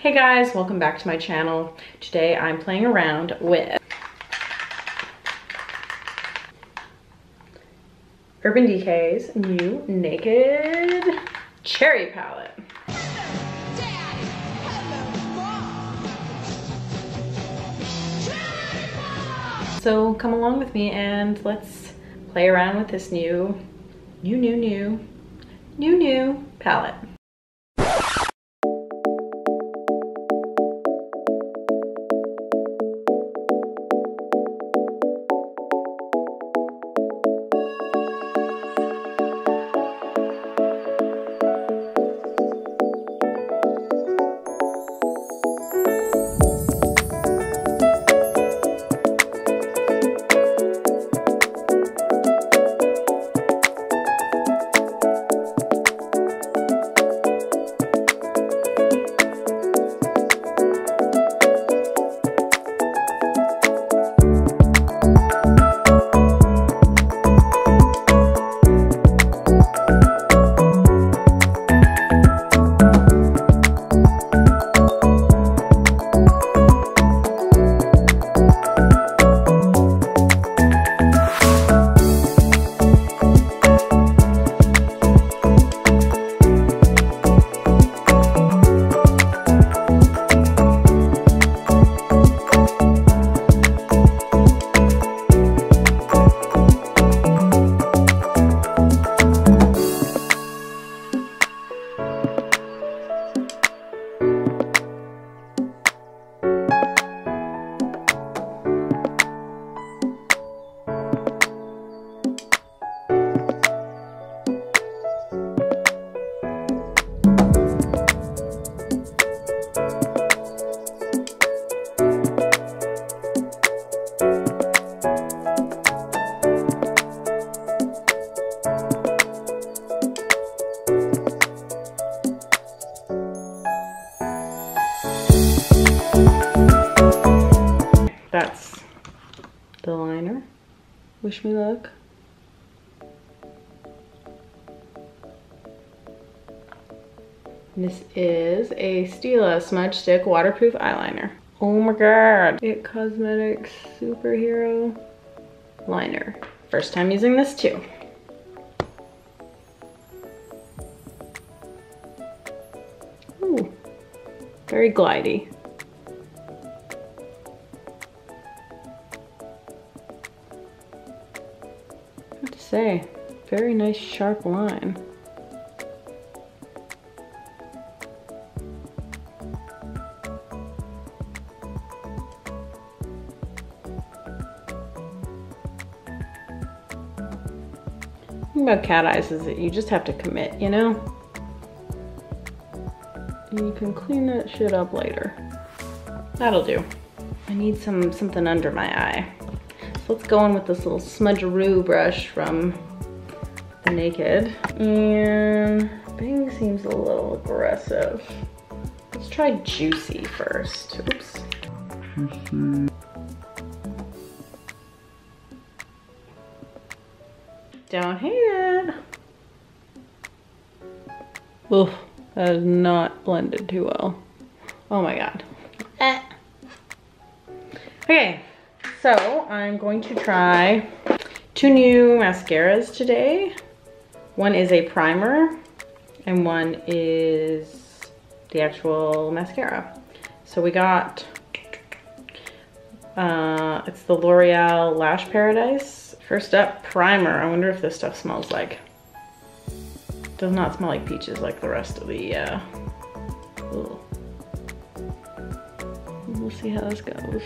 Hey guys, welcome back to my channel. Today I'm playing around with Urban Decay's new Naked Cherry palette. So come along with me and let's play around with this new palette. That's the liner. Wish me luck. This is a STILA Smudge Stick Waterproof Eyeliner. Oh my god. It Cosmetics Superhero Liner. First time using this too. Ooh, very glidey. Say, very nice sharp line. The thing about cat eyes is that you just have to commit, you know? And you can clean that shit up later. That'll do. I need something under my eye. So let's go in with this little smudgeroo brush from the Naked. And Bang seems a little aggressive. Let's try Juicy first. Oops. Don't hate it. Oof, that is not blended too well. Oh my god. Okay. So I'm going to try two new mascaras today. One is a primer and one is the actual mascara. So we got, it's the L'Oreal Lash Paradise. First up, primer. I wonder if this stuff smells like. Does not smell like peaches like the rest of the, ooh. We'll see how this goes.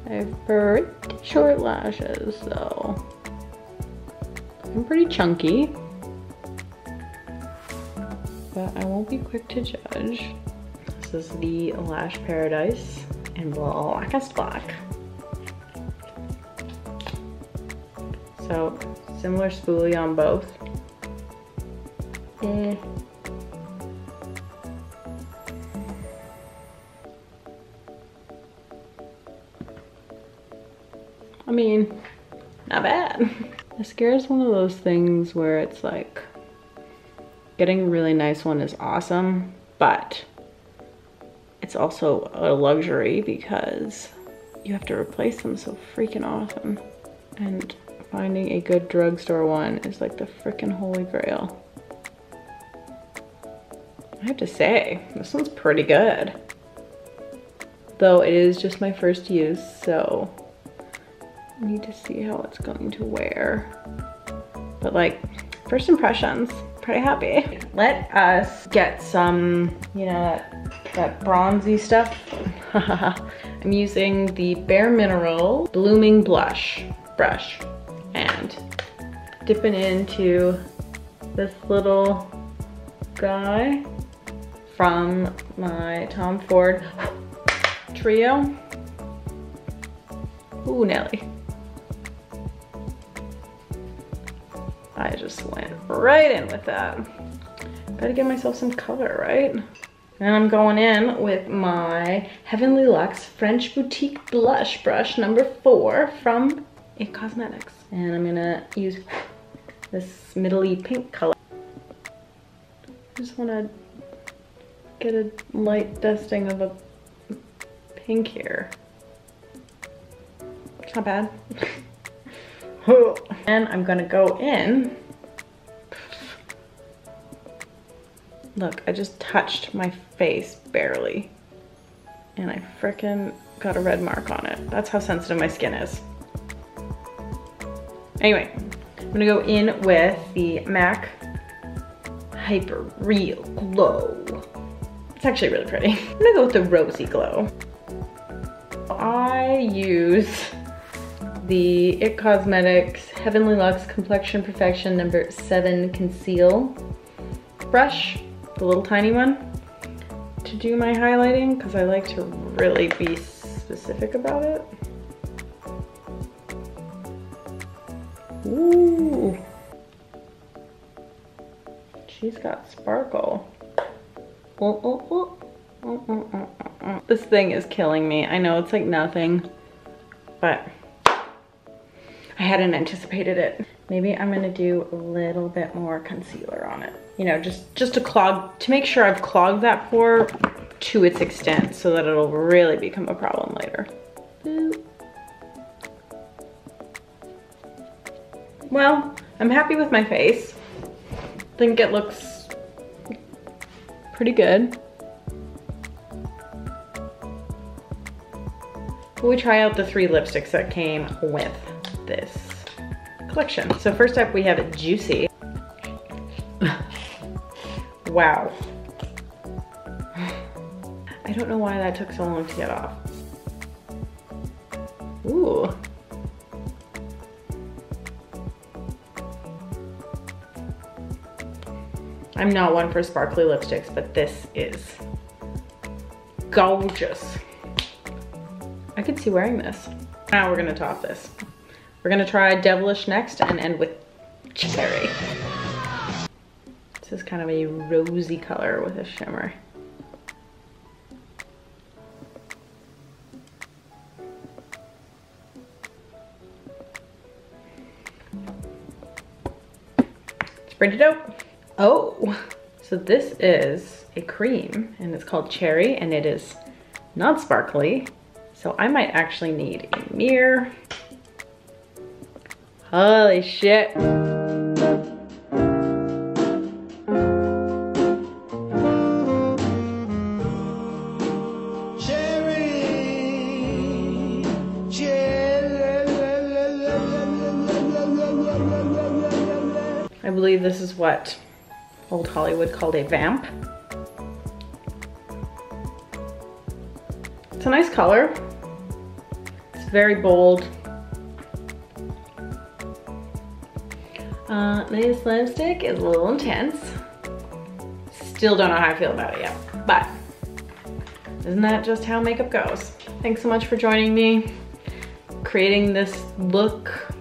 I have pretty short lashes, so I'm pretty chunky, but I won't be quick to judge. This is the Lash Paradise in Blackest Black. So similar spoolie on both. I mean, not bad. Mascara is one of those things where it's like, getting a really nice one is awesome, but it's also a luxury because you have to replace them so freaking often. And finding a good drugstore one is like the freaking holy grail. I have to say, this one's pretty good. Though it is just my first use, so I need to see how it's going to wear. But like, first impressions, pretty happy. Let us get some, you know, that bronzy stuff. I'm using the Bare Minerals Blooming Blush brush and dipping into this little guy from my Tom Ford Trio. Ooh, Nelly. I just went right in with that. Gotta give myself some color, right? And I'm going in with my Heavenly Luxe French Boutique Blush Brush number 4 from IT Cosmetics. And I'm gonna use this middle-y pink color. I just wanna get a light dusting of a pink here. It's not bad. And I'm gonna go in. Look, I just touched my face barely. And I frickin' got a red mark on it. That's how sensitive my skin is. Anyway, I'm gonna go in with the MAC Hyper Real Glow. It's actually really pretty. I'm gonna go with the Rosy Glow. I use the IT Cosmetics Heavenly Luxe Complexion Perfection number 7 Conceal brush, the little tiny one, to do my highlighting because I like to really be specific about it. Ooh, she's got sparkle. This thing is killing me. I know it's like nothing, but I hadn't anticipated it. Maybe I'm gonna do a little bit more concealer on it. You know, just to make sure I've clogged that pore to its extent so that it'll really become a problem later. Well, I'm happy with my face. Think it looks pretty good. We'll try out the 3 lipsticks that came with this collection. So first up we have Juicy. Wow. I don't know why that took so long to get off. Ooh. I'm not one for sparkly lipsticks, but this is gorgeous. I could see wearing this. Now we're gonna top this. We're gonna try Devilish next and end with Cherry. This is kind of a rosy color with a shimmer. It's pretty dope. Oh, so this is a cream and it's called Cherry and it is not sparkly. So I might actually need a mirror. Holy shit. I believe this is what old Hollywood called a vamp. It's a nice color. It's very bold. This lipstick is a little intense. Still don't know how I feel about it yet, but isn't that just how makeup goes? Thanks so much for joining me, creating this look,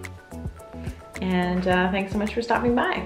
and thanks so much for stopping by.